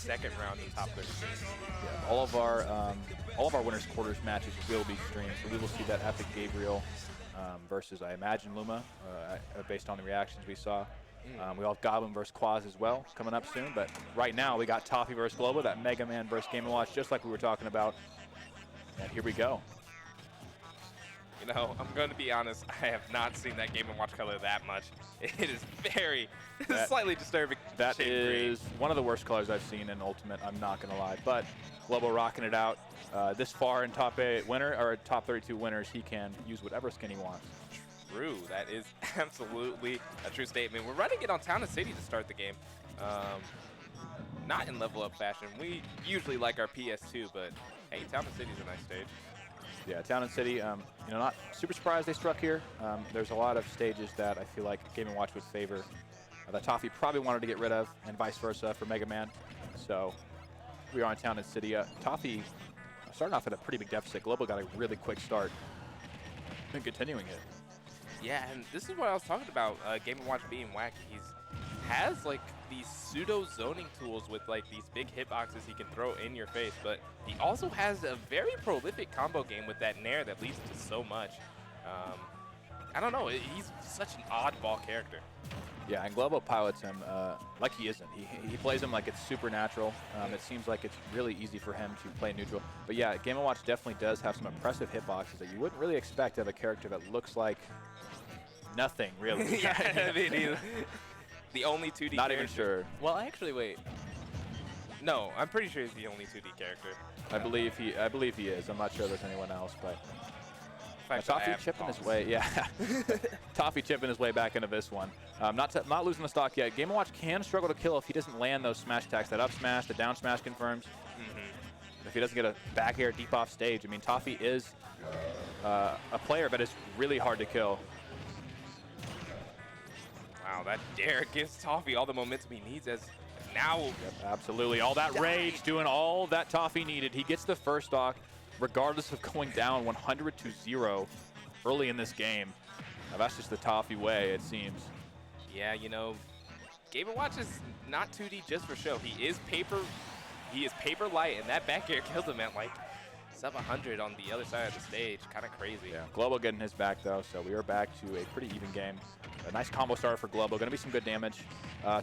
second round in top 36. Yeah, all of our winners quarters matches will be streamed, so we will see that Epic Gabriel versus, I imagine, Luma, based on the reactions we saw. We all have Goblin versus Quaz as well coming up soon, but right now we got Toffee versus Globo, that Mega Man versus Game & Watch, just like we were talking about. And here we go. You know, I'm going to be honest, I have not seen that Game & Watch color that much. It is very, slightly disturbing. That is one of the worst colors I've seen in Ultimate, I'm not going to lie. But Globo rocking it out. This far in top 8 winner, or top 32 winners, he can use whatever skin he wants. True, that is absolutely a true statement. We're running it on Town and City to start the game. Not in level up fashion. We usually like our PS2, but hey, Town and City's a nice stage. Yeah, Town and City, you know, not super surprised they struck here. There's a lot of stages that I feel like Game & Watch would favor that Toffee probably wanted to get rid of, and vice versa for Mega Man. So we are on Town and City. Toffee starting off at a pretty big deficit. Globo got a really quick start and continuing it. Yeah, and this is what I was talking about, Game & Watch being wacky. He has like these pseudo zoning tools with like these big hitboxes he can throw in your face, but he also has a very prolific combo game with that nair that leads to so much. I don't know, he's such an oddball character. Yeah, and Globo pilots him like he isn't. He plays him like it's supernatural. It seems like it's really easy for him to play neutral. But yeah, Game & Watch definitely does have some impressive hitboxes that you wouldn't really expect of a character that looks like nothing, really. Yeah, I mean, the only 2D Not character. even sure. Well, actually, wait. No, I'm pretty sure he's the only 2D character. I believe he is. I'm not sure there's anyone else, but Fact, Toffee chipping his way. Yeah, Toffee chipping his way back into this one. Not losing the stock yet. Game & Watch can struggle to kill if he doesn't land those smash attacks. That up smash, the down smash confirms. If he doesn't get a back air deep off stage, I mean, Toffee is a player that is really hard to kill. Wow, that dare gives Toffee all the momentum he needs as now. Yep, absolutely. All that rage doing all that Toffee needed. He gets the first stock regardless of going down 100-0 early in this game. Now, that's just the Toffee way, it seems. Yeah, you know, Game & Watch is not 2D just for show. He is paper light, and that back air killed him at like sub 100 on the other side of the stage. Kind of crazy. Yeah, Globo getting his back though, so we are back to a pretty even game. A nice combo starter for Globo. Going to be some good damage.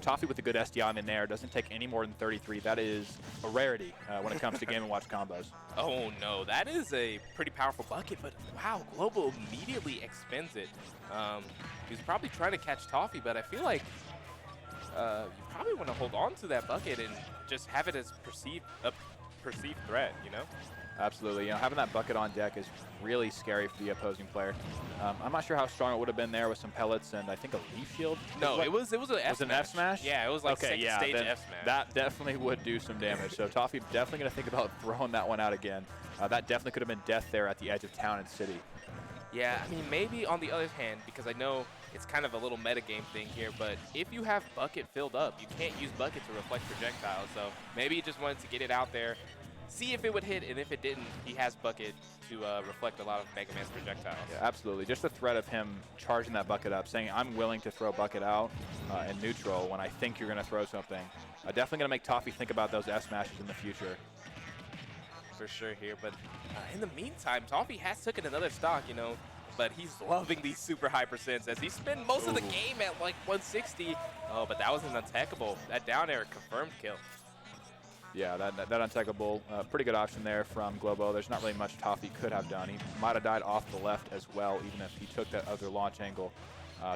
Toffee with a good SDI in there. Doesn't take any more than 33. That is a rarity when it comes to Game & Watch combos. Oh no, that is a pretty powerful bucket, but wow, Globo immediately expends it. He's probably trying to catch Toffee, but I feel like you probably want to hold on to that bucket and just have it as a perceived threat, you know? Absolutely. You know, having that bucket on deck is really scary for the opposing player. I'm not sure how strong it would have been there with some pellets and I think a leaf shield. No, it was an F smash. Was it an F smash? Yeah, it was like second stage F smash. That definitely would do some damage. So Toffee definitely going to think about throwing that one out again. That definitely could have been death there at the edge of Town and City. Yeah, I mean, maybe on the other hand, because I know it's kind of a little metagame thing here, but if you have bucket filled up, you can't use bucket to reflect projectiles. So maybe he just wanted to get it out there, see if it would hit, and if it didn't, he has bucket to reflect a lot of Mega Man's projectiles. Yeah, absolutely. Just the threat of him charging that bucket up, saying, I'm willing to throw bucket out in neutral when I think you're going to throw something. Definitely going to make Toffee think about those S smashes in the future. For sure here, but in the meantime, Toffee has taken another stock, you know, but he's loving these super high percents as he spent most of the game at like 160. Oh, but that was an untechable. That down air confirmed kill. Yeah, that untechable, pretty good option there from Globo. There's not really much Toffee could have done. He might have died off the left as well, even if he took that other launch angle.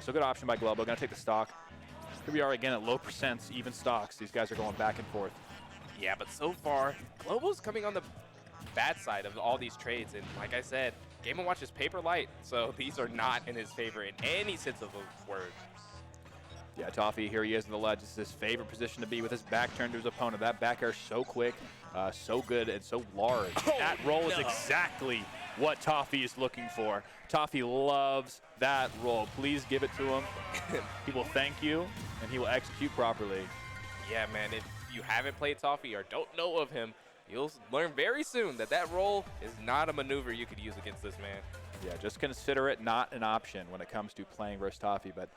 So good option by Globo. Going to take the stock. Here we are again at low percents, even stocks. These guys are going back and forth. Yeah, but so far, Globo's coming on the bad side of all these trades, and like I said, Game & Watch is paper light, so these are not in his favor in any sense of the word. Yeah, Toffee, here he is in the ledge. This is his favorite position to be with his back turned to his opponent. That back air so quick, so good, and so large. Oh, that roll is exactly what Toffee is looking for. Toffee loves that roll. Please give it to him. He will thank you, and he will execute properly. Yeah, man, if you haven't played Toffee or don't know of him, you'll learn very soon that that roll is not a maneuver you could use against this man. Yeah, just consider it not an option when it comes to playing versus Toffee. But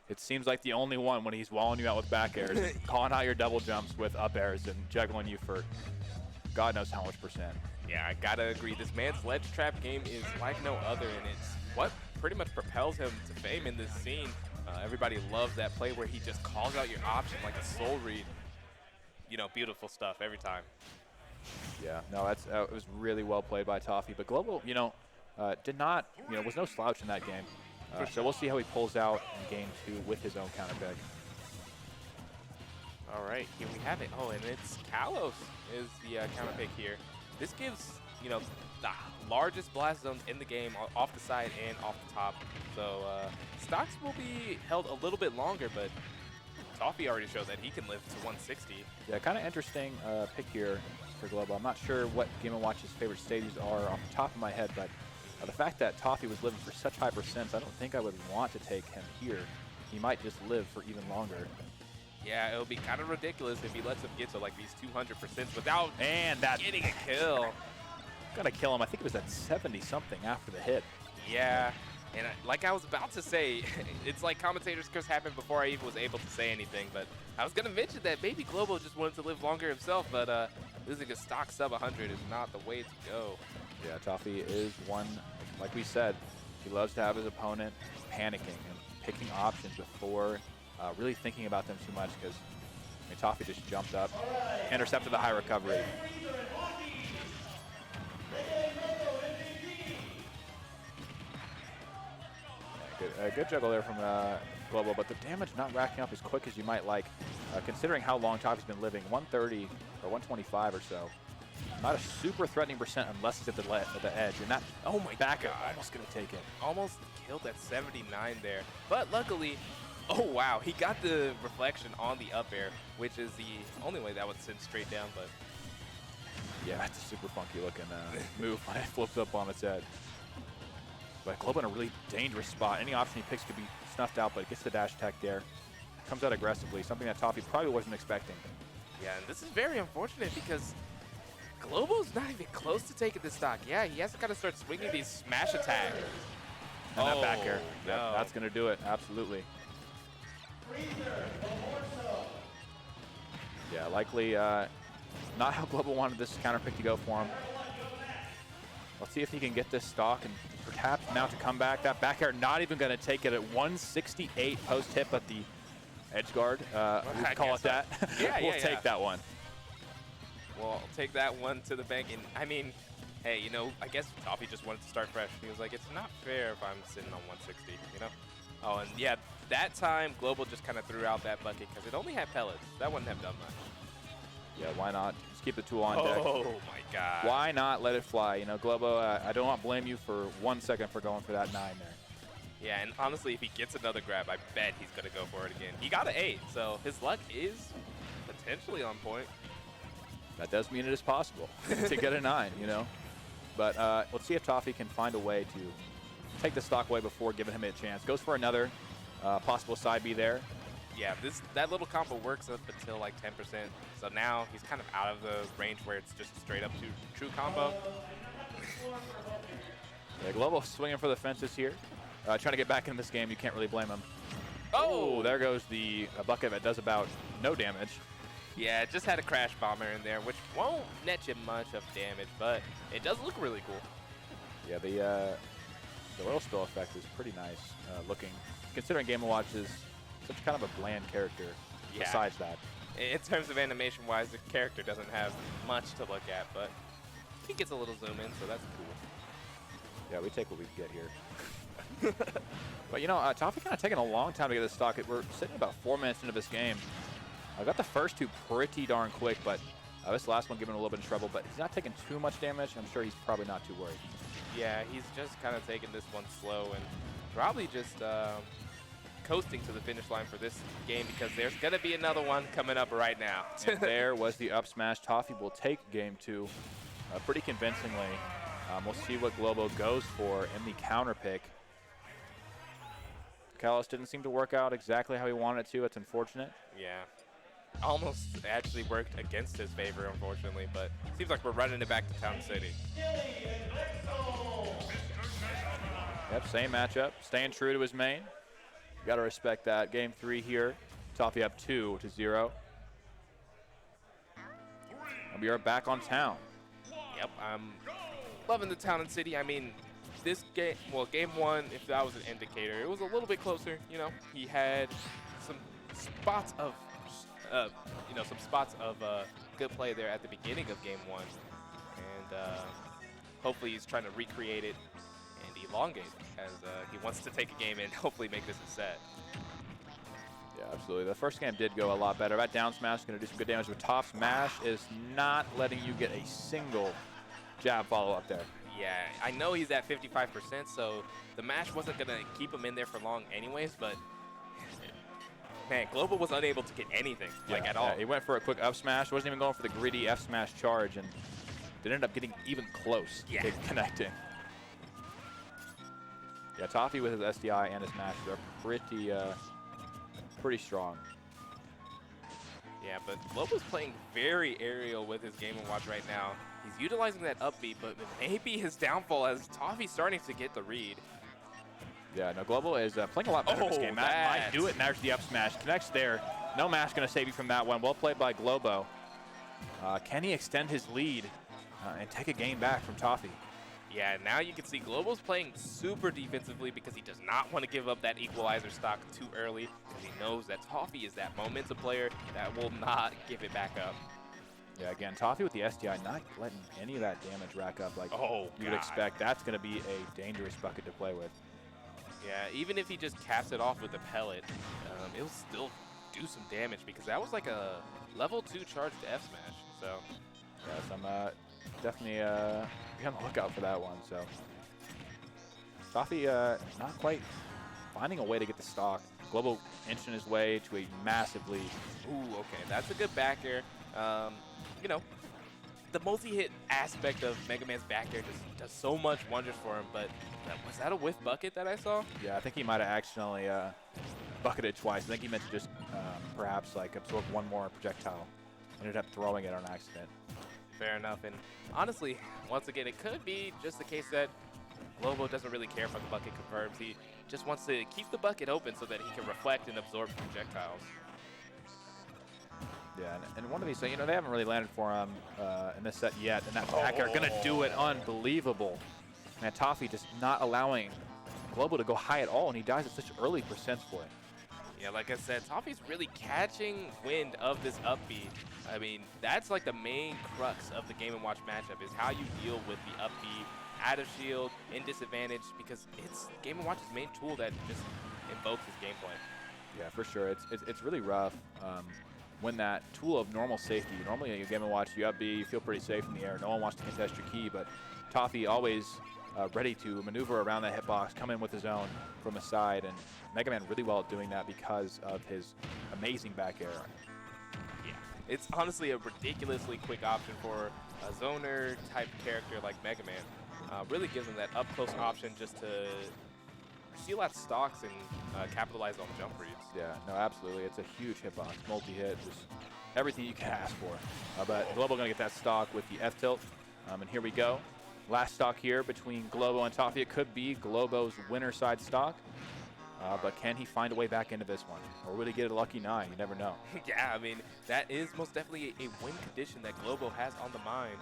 it seems like the only one when he's walling you out with back airs, calling out your double jumps with up airs and juggling you for God knows how much percent. Yeah, I gotta agree. This man's ledge trap game is like no other, and it's what pretty much propels him to fame in this scene. Everybody loves that play where he just calls out your option like a soul read. You know, beautiful stuff every time. Yeah, no, that's it was really well played by Toffee. But Globo, you know, did not, you know, was no slouch in that game. So we'll see how he pulls out in game 2 with his own counter pick. All right, here we have it. Oh, and it's Kalos is the counter pick here. This gives, you know, the largest blast zones in the game off the side and off the top. So stocks will be held a little bit longer, but Toffee already shows that he can live to 160. Yeah, kind of interesting pick here for Globo. I'm not sure what Game & Watch's favorite stages are off the top of my head, but the fact that Toffee was living for such high percents, I don't think I would want to take him here. He might just live for even longer. Yeah, it'll be kind of ridiculous if he lets him get to like these 200% without getting a kill. Gotta kill him. I think it was at 70-something after the hit. Yeah, and like I was about to say, it's like commentator's curse happened before I even was able to say anything, but I was gonna mention that maybe Globo just wanted to live longer himself, but losing a stock sub 100 is not the way to go. Yeah, Toffee is one, like we said, he loves to have his opponent panicking and picking options before really thinking about them too much, because I mean, Toffee just jumped up, intercepted the high recovery. Yeah, good juggle there from Globo, but the damage not racking up as quick as you might like, considering how long Toffee's been living, 130 or 125 or so. Not a super threatening percent unless he's at the edge, and that back up almost gonna take it. Almost killed that 79 there, but luckily, oh wow, he got the reflection on the up air, which is the only way that would send straight down. But yeah, it's a super funky looking move when it flips up on its head. But Globo in a really dangerous spot. Any option he picks could be snuffed out, but it gets the dash attack there. Comes out aggressively, something that Toffee probably wasn't expecting. Yeah, and this is very unfortunate because Globo's not even close to taking this stock. Yeah, he has to kind of start swinging these smash attacks. And that back air, no. Yep, that's going to do it, absolutely. Yeah, likely not how Globo wanted this counter pick to go for him. Let's see if he can get this stock and perhaps now to come back. That back air not even going to take it at 168 post hit, but the edge guard, we call it that. Yeah, we'll take that one. Well, I'll take that one to the bank. And I mean, hey, you know, I guess Toffee just wanted to start fresh. He was like, it's not fair if I'm sitting on 160, you know? Oh, and yeah, that time Globo just kind of threw out that bucket because it only had pellets. That wouldn't have done much. Yeah, why not? Just keep the tool on deck. Oh my God. Why not let it fly? You know, Globo, I do not blame you for 1 second for going for that 9 there. Yeah, and honestly, if he gets another grab, I bet he's going to go for it again. He got an 8, so his luck is potentially on point. That does mean it is possible to get a 9, you know. But let's see if Toffee can find a way to take the stock away before giving him a chance. Goes for another possible side B there. Yeah, that little combo works up until like 10%. So now he's kind of out of the range where it's just a straight up true combo. Yeah, Globo swinging for the fences here. Trying to get back in this game. You can't really blame him. Oh, there goes the bucket that does about no damage. Yeah, it just had a crash bomber in there, which won't net you much of damage, but it does look really cool. Yeah, the oil spill effect is pretty nice looking, considering Game & Watch is such kind of a bland character. Yeah. Besides that, in terms of animation-wise, the character doesn't have much to look at, but he gets a little zoom in, so that's cool. Yeah, we take what we can get here. But you know, Toffee kind of taking a long time to get this stock. We're sitting about 4 minutes into this game. I got the first 2 pretty darn quick, but this last one giving him a little bit of trouble. But he's not taking too much damage. I'm sure he's probably not too worried. Yeah, he's just kind of taking this one slow and probably just coasting to the finish line for this game because there's going to be another one coming up right now. And there was the up smash. Toffee will take game 2 pretty convincingly. We'll see what Globo goes for in the counter pick. Kalos didn't seem to work out exactly how he wanted it to. It's unfortunate. Yeah. Almost actually worked against his favor, unfortunately, but seems like we're running it back to Town City. Yep, same matchup. Staying true to his main. Got to respect that. Game 3 here. Toffee up 2-0. And we are back on town. Yep, I'm loving the town and city. I mean, this game, well, game 1, if that was an indicator, it was a little bit closer. You know, he had some spots of, good play there at the beginning of game 1, and hopefully he's trying to recreate it and elongate as he wants to take a game and hopefully make this a set. Yeah, absolutely. The first game did go a lot better. That down smash is going to do some good damage, but top smash is not letting you get a single jab follow-up there. Yeah, I know he's at 55%, so the mash wasn't going to keep him in there for long anyways, but man, Globo was unable to get anything, at all. Yeah, he went for a quick up smash, wasn't even going for the greedy F smash charge, and it ended up getting even close to connecting. Yeah, Toffee with his SDI and his mash are pretty strong. Yeah, but Globo's playing very aerial with his Game & Watch right now. He's utilizing that up B, but maybe his downfall as Toffee's starting to get the read. Yeah, no, Globo is playing a lot better this game. Might do it, and there's the up smash. Connects there. No mash going to save you from that one. Well played by Globo. Can he extend his lead and take a game back from Toffee? Yeah, now you can see Globo's playing super defensively because he does not want to give up that equalizer stock too early because he knows that Toffee is that momentum player that will not give it back up. Yeah, again, Toffee with the SDI not letting any of that damage rack up like you would expect. That's going to be a dangerous bucket to play with. Yeah, even if he just caps it off with a pellet, it'll still do some damage because that was like a level 2 charge to F smash. So yes, I'm definitely be on the lookout for that one. So Toffee not quite finding a way to get the stock. Globo inching his way to a massive lead. Ooh, okay, that's a good back air. You know, the multi-hit aspect of Mega Man's back air just does so much wonders for him, but was that a whiff bucket that I saw? Yeah, I think he might have accidentally bucketed twice. I think he meant to just perhaps like absorb one more projectile. Ended up throwing it on accident. Fair enough, and honestly, once again, it could be just the case that Globo doesn't really care if the bucket confirms. He just wants to keep the bucket open so that he can reflect and absorb projectiles. Yeah, and one of these, you know, they haven't really landed for him in this set yet, and that back air gonna do it. Unbelievable. Man, Toffee just not allowing Globo to go high at all, and he dies at such early percents for it. Yeah, like I said, Toffee's really catching wind of this up B. I mean, that's like the main crux of the Game & Watch matchup is how you deal with the up B, out of shield, in disadvantage, because it's Game & Watch's main tool that just invokes his gameplay. Yeah, for sure. It's really rough when that tool of normal safety, normally in your Game & Watch, you up B, you feel pretty safe in the air. No one wants to contest your key, but Toffee always ready to maneuver around that hitbox, come in with his own from the side, and Mega Man really well at doing that because of his amazing back air. Yeah, it's honestly a ridiculously quick option for a zoner type character like Mega Man. Really gives him that up close option just to steal out stocks and capitalize on jump reads. Yeah, no, absolutely. It's a huge hitbox, multi-hit, just everything you can ask for. But Globo gonna get that stock with the F tilt, and here we go. Last stock here between Globo and Toffee. It could be Globo's winner side stock, but can he find a way back into this one? Or will he get a lucky 9? You never know. Yeah, I mean, that is most definitely a win condition that Globo has on the mind.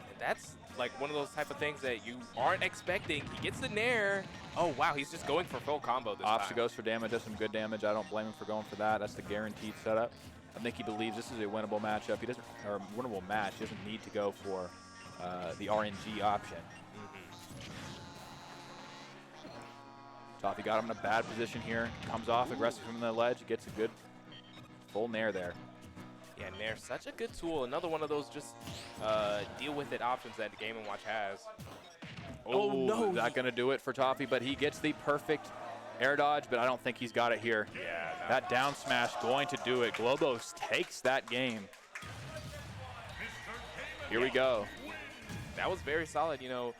And that's like one of those type of things that you aren't expecting. He gets the nair. Oh, wow, he's just going for full combo this time. Option goes for damage, does some good damage. I don't blame him for going for that. That's the guaranteed setup. I think he believes this is a winnable matchup. He doesn't, or winnable match. He doesn't need to go for the RNG option. Toffee got him in a bad position here. Comes off aggressive from the ledge. Gets a good full nair there. Yeah, nair, such a good tool. Another one of those just deal with it options that the Game & Watch has. Oh, no. Not going to do it for Toffee, but he gets the perfect air dodge, but I don't think he's got it here. Yeah. No. That down smash going to do it. Globo takes that game. Here we go. That was very solid, you know.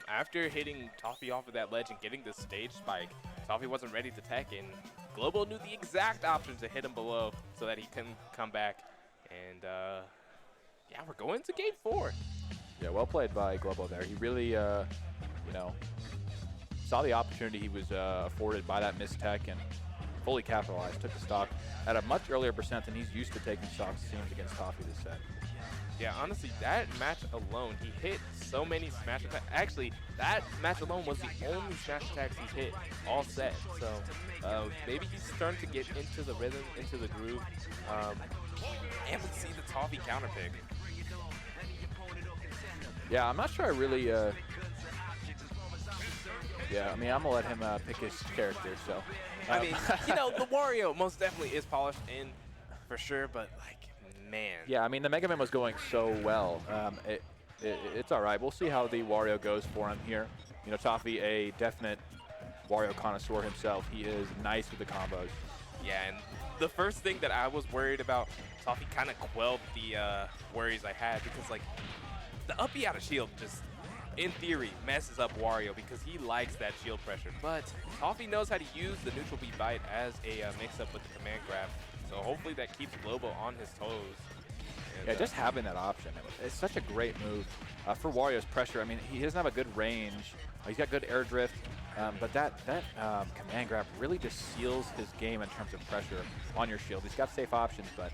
After hitting Toffee off of that ledge and getting the stage spike, Toffee wasn't ready to tech, and Globo knew the exact option to hit him below so that he couldn't come back. And yeah, we're going to game 4. Yeah, well played by Globo there. He really, you know, saw the opportunity he was afforded by that missed tech and fully capitalized, took the stock at a much earlier percent than he's used to taking stocks, it seems, against Toffee this set. Yeah, honestly, that match alone, he hit so many smash attacks. Actually, that match alone was the only smash attacks he's hit all set. So maybe he's starting to get into the rhythm, into the groove. And we see the Toffee counter pick. Yeah, I'm not sure I really... yeah, I mean, I'm going to let him pick his character, so... I mean, you know, the Wario most definitely is polished in for sure, but, like, man. Yeah, I mean, the Mega Man was going so well. It's all right. We'll see how the Wario goes for him here. You know, Toffee, a definite Wario connoisseur himself. He is nice with the combos. Yeah, and the first thing that I was worried about, Toffee kind of quelled the worries I had because, like, the up B out of shield just, in theory, messes up Wario because he likes that shield pressure. But Toffee knows how to use the neutral B bite as a mix-up with the command grab. So hopefully that keeps Globo on his toes. And, yeah, just having that option, it's such a great move for Wario's pressure. I mean, he doesn't have a good range. He's got good air drift, but that command grab really just seals his game in terms of pressure on your shield. He's got safe options, but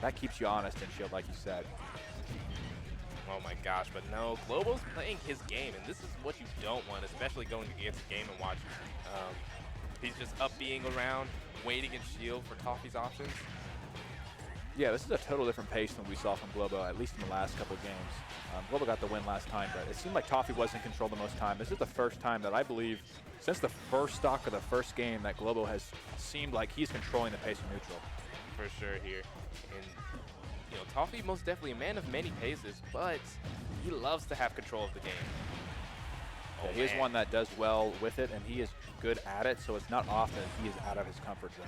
that keeps you honest in shield, like you said. Oh my gosh, but no, Globo's playing his game, and this is what you don't want, especially going against Game & Watch. He's just up being around, waiting in shield for Toffee's options. Yeah, this is a total different pace than we saw from Globo, at least in the last couple of games. Globo got the win last time, but it seemed like Toffee was in control the most time. This is the first time that I believe, since the first stock of the first game, that Globo has seemed like he's controlling the pace of neutral. For sure here. And, you know, Toffee most definitely a man of many paces, but he loves to have control of the game. Yeah, he is one that does well with it, and he is good at it, so it's not often he is out of his comfort zone.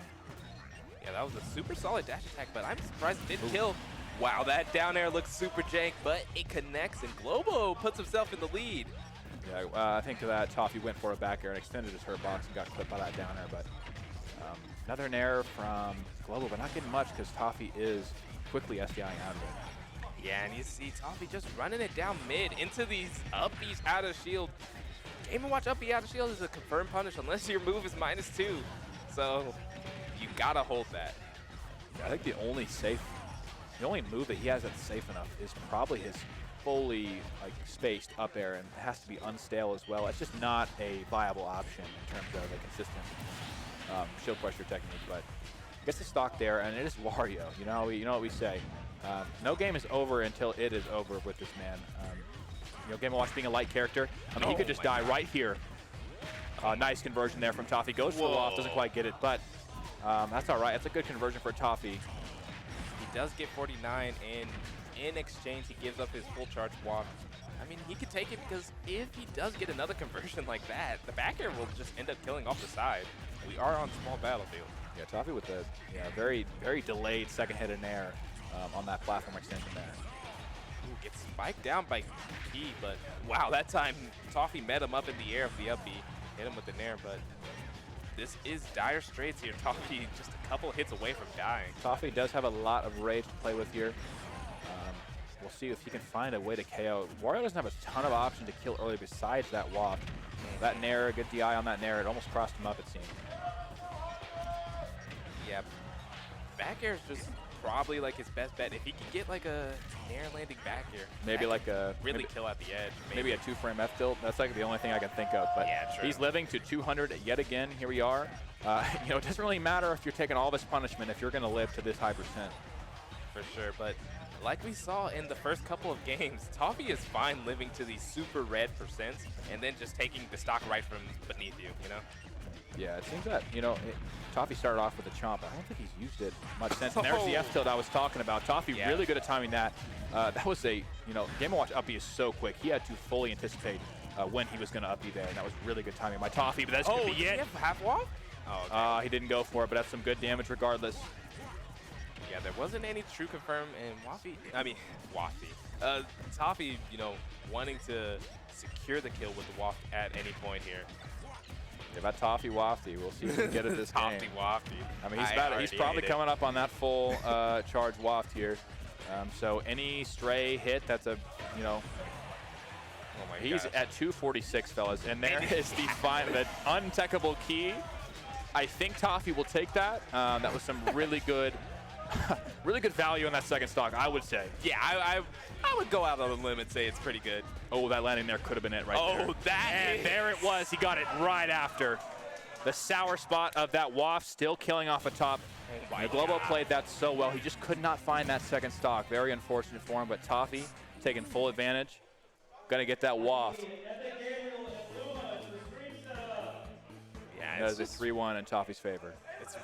Yeah, that was a super solid dash attack, but I'm surprised it didn't kill. Wow, that down air looks super jank, but it connects, and Globo puts himself in the lead. Yeah, I think that Toffee went for a back air and extended his hurt box and got clipped by that down air, but another nair from Globo, but not getting much because Toffee is quickly SDIing out of it. Yeah, and you see Toffee just running it down mid into these up-Bs out of shield. Game & Watch up B out of shield is a confirmed punish unless your move is -2. So you gotta hold that. I think the only move that he has that's safe enough is probably his fully spaced up air, and it has to be unstale as well. It's just not a viable option in terms of a consistent shield pressure technique. But gets the stock there, and it is Wario. You know what we say. No game is over until it is over with this man. You know, Game & Watch being a light character, I mean, he could just die right here. Nice conversion there from Toffee. Goes for the loft, doesn't quite get it, but that's all right. That's a good conversion for Toffee. He does get 49, and in exchange, he gives up his full charge walk. I mean, he could take it because if he does get another conversion like that, the back air will just end up killing off the side. We are on small battlefield. Yeah, Toffee with the very, very delayed second hit in air on that platform extension there. Ooh, gets spiked down by P, but wow, that time Toffee met him up in the air with the up B, hit him with the nair, but this is dire straits here. Toffee just a couple hits away from dying. Toffee does have a lot of rage to play with here. We'll see if he can find a way to KO. Wario doesn't have a ton of options to kill early besides that waft. That nair, good DI on that nair, it almost crossed him up, it seemed. Yeah, back air is just probably like his best bet. If he could get like a nair landing back air, maybe like a really kill at the edge. Maybe a 2-frame F tilt. That's like the only thing I can think of. But yeah, true. He's living to 200 yet again. Here we are. You know, it doesn't really matter if you're taking all this punishment if you're going to live to this high percent. For sure, but like we saw in the first couple of games, Toffee is fine living to these super red percents and then just taking the stock right from beneath you, you know? Yeah, it seems that, you know, Toffee started off with a chomp. I don't think he's used it much since. And there's the F tilt I was talking about. Toffee really good at timing that. That was a, you know, Game & Watch up B is so quick. He had to fully anticipate when he was going to up B there, and that was really good timing by Toffee. But that's going to be it. Did he have half wall? Oh, okay. He didn't go for it, but that's some good damage regardless. Yeah, there wasn't any true confirm, and Toffee, you know, wanting to secure the kill with the waft at any point here. Yeah, about Toffee Wafty. We'll see if we can get it this game. Toffee Wafty. I mean, he's probably coming up on that full charge waft here. So any stray hit, that's a, you know, Oh my He's gosh. at 246, fellas, and there is the untechable key. I think Toffee will take that. That was some really good, really good value on that second stock, I would say. Yeah, I would go out on a limb and say it's pretty good. Oh, that landing there could have been it right there. Oh, And there it was. He got it right after. The sour spot of that waft still killing off a top. Oh my Globo God. played that so well. He just could not find that second stock. Very unfortunate for him, but Toffee taking full advantage. Gonna get that waft. Yeah, That it's is a just 3-1 in Toffee's favor.